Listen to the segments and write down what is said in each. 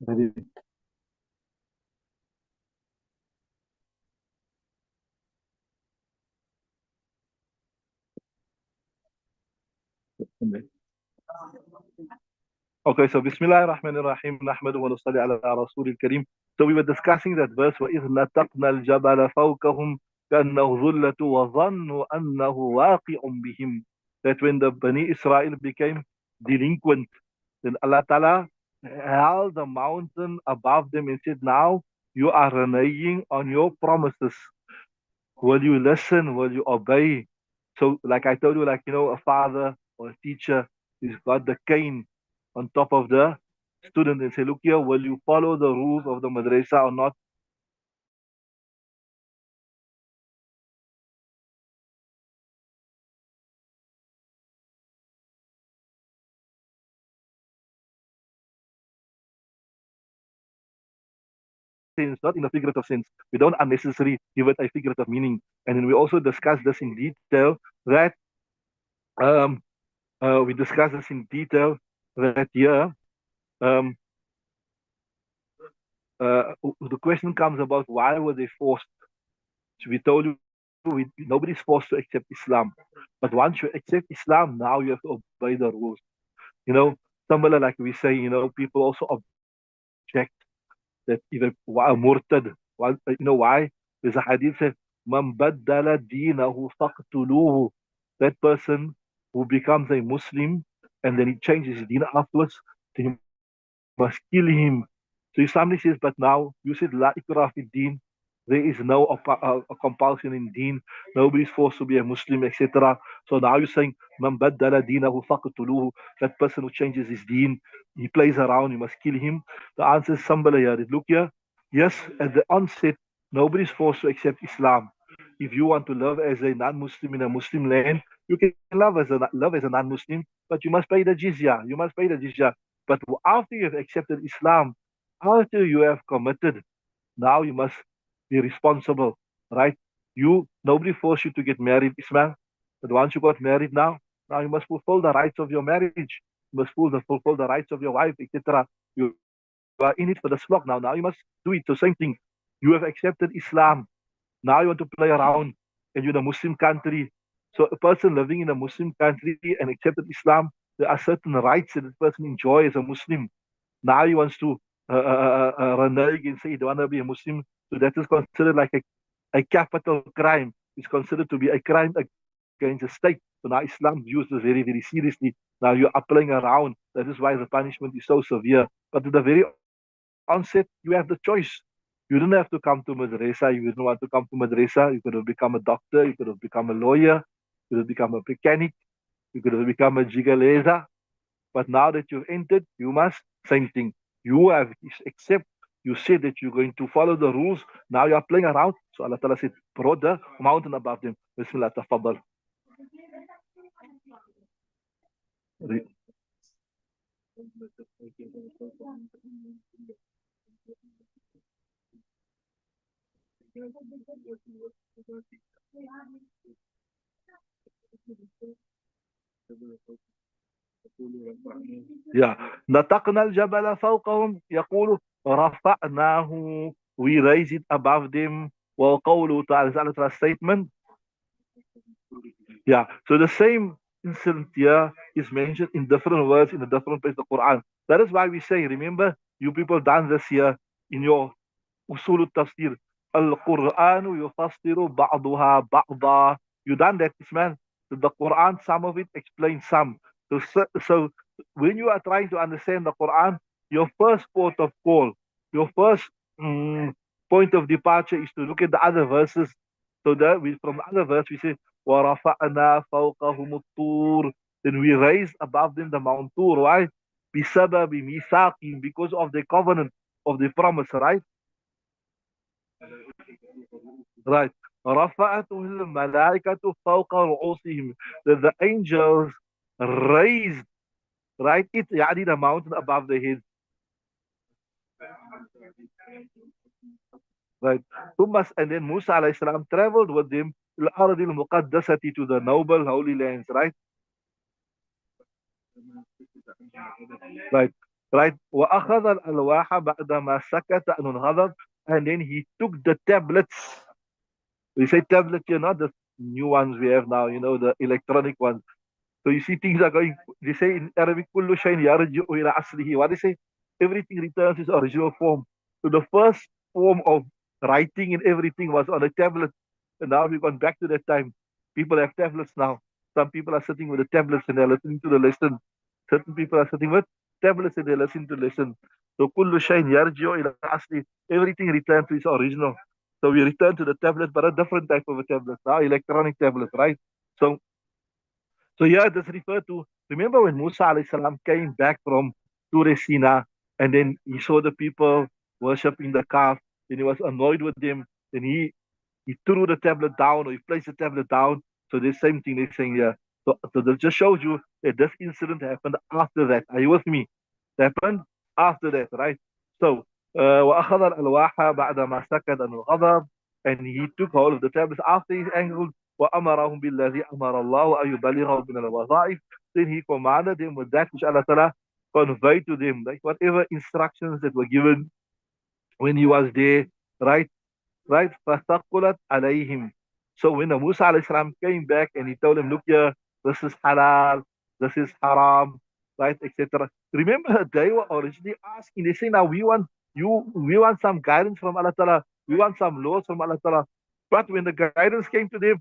Very good. Okay, so Bismillah ar-Rahman ar-Rahim, Nahmadu wa nusalli ala Rasul al-Kareem. So we were discussing that verse, وَإِذْ نَتَقْنَا الْجَبَلَ فَوْقَهُمْ كَأَنَّهُ ظُلَّةٌ وَظَنُّوا أَنَّهُ وَاقِعٌ بِهِمْ. That when the Bani Israel became delinquent, then Allah Ta'ala held the mountain above them and said, now you are reneging on your promises. Will you listen? Will you obey? So, like I told you, like, a father or a teacher who's got the cane on top of the student and say, look here, will you follow the rules of the madrasa or not? Sense, not in a figurative sense. We don't unnecessarily give it a figurative meaning. And then we also discuss this in detail that um, we discuss this in detail that here um, the question comes about why were they forced. So we told you nobody's forced to accept Islam. But once you accept Islam, now you have to obey the rules. You know, similar like we say, people also object that either murtad. Why? There's a hadith says, Man baddala deenahu faqtuluhu. That person who becomes a Muslim and then he changes his deen afterwards, then you must kill him. So Islam says, but now you said la ikrah fi deen. There is no a compulsion in deen. Nobody's forced to be a Muslim, etc. So now you're saying, man baddala deenahu faqtuluhu. That person who changes his deen, he plays around, you must kill him. The answer is somebody here. Look here. Yes, at the onset, nobody's forced to accept Islam. If you want to live as a non-Muslim in a Muslim land, you can live as a non-Muslim, but you must pay the jizya. You must pay the jizya. But after you have accepted Islam, after you have committed, now you must be responsible, right? Nobody forced you to get married, Ismail. But once you got married now you must fulfill the rights of your marriage. You must fulfill the rights of your wife, etc. You are in it for the slog now. Now you must do it. So same thing. You have accepted Islam. Now you want to play around and you're in a Muslim country. So a person living in a Muslim country and accepted Islam, there are certain rights that the person enjoys as a Muslim. Now he wants to renege and say he don't want to be a Muslim. So that is considered like a capital crime. It's considered to be a crime against the state. So now Islam views this very, very seriously. Now you are playing around. That is why the punishment is so severe. But at the very onset, you have the choice. You don't have to come to madrasa. You don't want to come to madrasa. You could have become a doctor. You could have become a lawyer. You could have become a mechanic. You could have become a jigaleza. But now that you've entered, you must, same thing. You have accept, you said that you're going to follow the rules. Now you are playing around. So Allah Ta'ala said, brought the mountain above them. Bismillah, tafaddal. Yeah. نطقنا الجبل فوقهم يقول رفعناه. We raise it above them. وقوله تعالى is another statement. Yeah. So the same incident here is mentioned in different words in a different place of the Quran. That is why we say, remember, you people done this here in your usul tafsir. Al-Qur'anu yufassiru ba'duha ba'da. You done that, man. The Quran, some of it explains some. So when you are trying to understand the Quran, your first port of call, your first point of departure is to look at the other verses. So that from the other verse we say, وَرَفَعْنَا فَوْقَهُمُ الطُّورِ. Then we raised above them the Mount Tur. Why? بِسَبَبِ مِيثَاقِهِمْ, because of the covenant, of the promise, right? Right. رَفَعَتُهُ الْمَلَائِكَةُ فَوْقَ رُؤُوسِهِمْ. That the angels raised, right? It, يعني the mountain above the head. Right. And then Musa alayhi salam traveled with them to the noble holy lands, right? Right, right. وأخذ الألواح بعدما سكت عن الغضب, and then he took the tablets. We say tablets, not the new ones we have now, the electronic ones. So you see things are going, they say in Arabic, كل شيء يرجع إلى أصله. What they say? Everything returns to its original form. So the first form of writing and everything was on a tablet. And now we've gone back to that time. People have tablets now. Some people are sitting with the tablets and they're listening to the lesson. Certain people are sitting with tablets and they're listening to the lesson. So كل شيء يرجع إلى أصله. Everything returns to its original. So we return to the tablet, but a different type of a tablet. Now electronic tablet, right? So yeah, that's referred to. Remember when Musa alayhi salam came back from Tur Sina, and then he saw the people worshipping the calf, and he was annoyed with them, and he threw the tablet down, or he placed the tablet down. So the same thing they're saying here. So that just shows you that this incident happened after that. Are you with me? It happened after that, right? So وأخذ الألواح بعدما سكت عن الغضب, and he took hold of the tablets after his anger. وأمرهم بالذي أمر الله أن يبلغهم من الوظائف. Then he commanded them with that which Allah Ta'ala conveyed to them, like whatever instructions that were given when he was there, right? Right? فَثَقُلَتْ عَلَيْهِمْ. So when the Musa alayhi salam came back and he told him, look here, this is halal, this is haram, right, etc. Remember, they were originally asking, they say, now we want some guidance from Allah Ta'ala, we want some laws from Allah Ta'ala. But when the guidance came to them,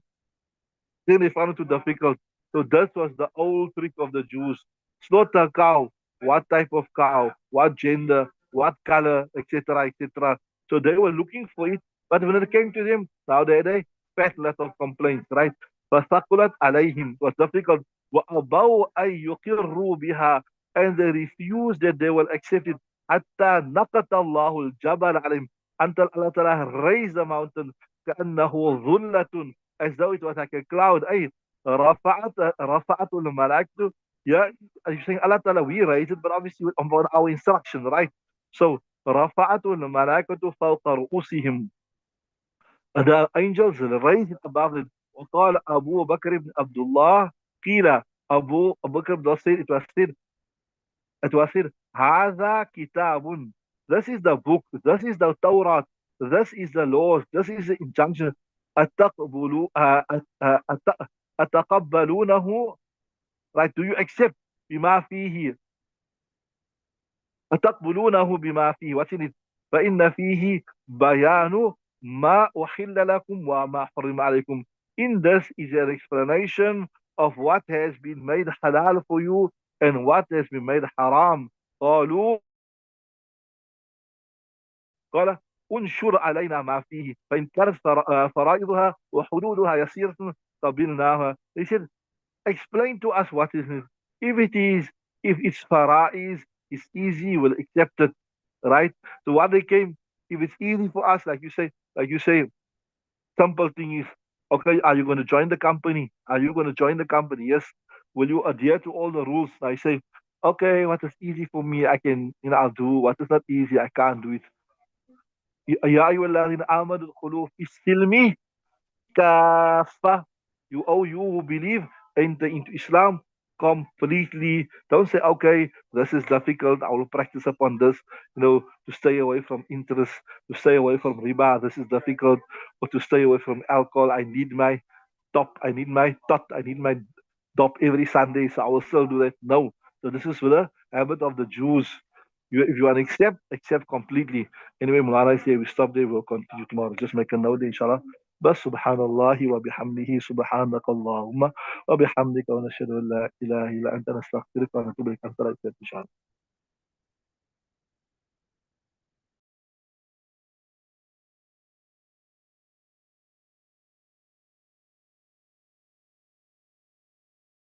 then they found it too difficult. So this was the old trick of the Jews. Slaughter a cow. What type of cow? What gender? What color? Etc. Etc. So they were looking for it. But when it came to them, now they had a fat lot of complaints, right? فَثَقُلَتْ عَلَيْهِمْ. It was difficult. وَأَبَوْا أَن يُقِرُّوا بِهَا. And they refused that they will accept it. حَتَّى نَقَتَ اللَّهُ الْجَبَلَ عَلَيْهِمْ. Until Allah Ta'ala raised the mountain كأنه ظلة, as though it was like a cloud. أي رفعت الملائكة. Yeah, you're saying Allah Ta'ala, we raised it, but obviously on our instruction, right? So رفعت الملائكة فوق رؤوسهم. The angels raised it above it. وقال أبو بكر بن عبد الله, قيل Abu Bakr ibn said, it was said, هذا كتاب. This is the book. This is the Torah. This is the laws. This is the injunction. أتقبلوا أتقبلونه, right? Do you accept بما فيه أتقبلونه بما فيه, what's in it? فإن فيه بيان ما أحل لكم وما حرم عليكم. In this is an explanation of what has been made halal for you and what has been made haram. قالوا قال انشر علينا ما فيه فإن كانت فرائضها وحدودها يسيرة قبلناها. They said, explain to us what is it. If it's farais, it's easy, we'll accept it, right? So what they came, if it's easy for us, like you say, simple thing is, okay, are you going to join the company? Are you going to join the company? Yes. Will you adhere to all the rules? I say, okay, what is easy for me, I can, I'll do. What is not easy, I can't do it. يا أيها الذين آمنوا ادخلوا في السلم كافة. You who believe into Islam completely. Don't say, okay, this is difficult, I will practice upon this, to stay away from interest, to stay away from riba, this is difficult, or to stay away from alcohol. I need my tot, I need my dop every Sunday, so I will still do that. No. So this is for the habit of the Jews. If you want to accept completely. Anyway, Mulana is here. We stop there. We'll continue tomorrow. Just make a note, inshallah. بس سبحان الله وبحمده سبحانك اللهم وبحمدك ونشهد ان لا اله الا انت نستغفرك ونتوب اليك. انت لا إله إلا أنت.